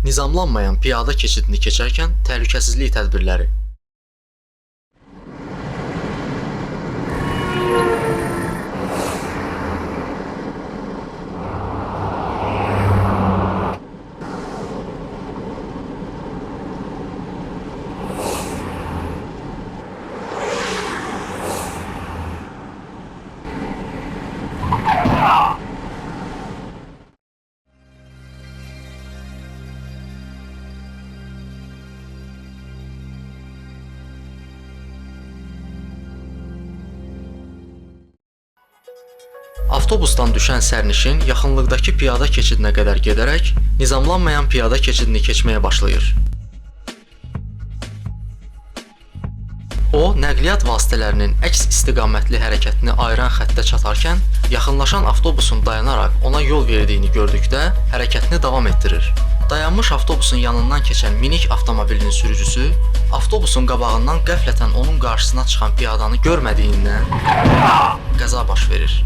Nizamlanmayan piyada keçidini keçərkən təhlükəsizlik tədbirləri. Avtobusdan düşən sərnişin yaxınlıqdakı piyada keçidinə qədər gedərək nizamlanmayan piyada keçidini keçməyə başlayır. O, nəqliyyat vasitələrinin əks istiqamətli hərəkətini ayıran xəttə çatarkən yaxınlaşan avtobusun dayanaraq ona yol verdiyini gördükdə hərəkətini davam etdirir. Dayanmış avtobusun yanından keçən minik avtomobilinin sürücüsü avtobusun qabağından qəflətən onun qarşısına çıxan piyadanı görmədiyindən qəza baş verir.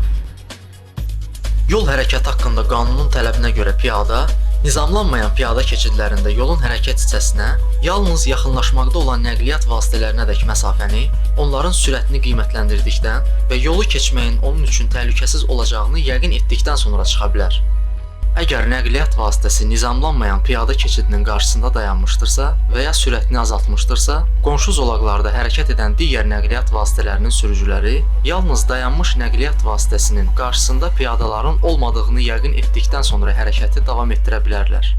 Yol hərəkəti haqqında qanunun tələbinə görə piyada, nizamlanmayan piyada keçidlərində yolun hərəkət hissəsinə yalnız yaxınlaşmaqda olan nəqliyyat vasitələrinədək məsafəni, onların sürətini qiymətləndirdikdən və yolu keçməyin onun üçün təhlükəsiz olacağını yəqin etdikdən sonra çıxa bilər. Əgər nəqliyyat vasitəsi nizamlanmayan piyada keçidinin qarşısında dayanmışdırsa və ya sürətini azaltmışdırsa, qonşu zolaqlarda hərəkət edən digər nəqliyyat vasitələrinin sürücüləri yalnız dayanmış nəqliyyat vasitəsinin qarşısında piyadaların olmadığını yəqin etdikdən sonra hərəkəti davam etdirə bilərlər.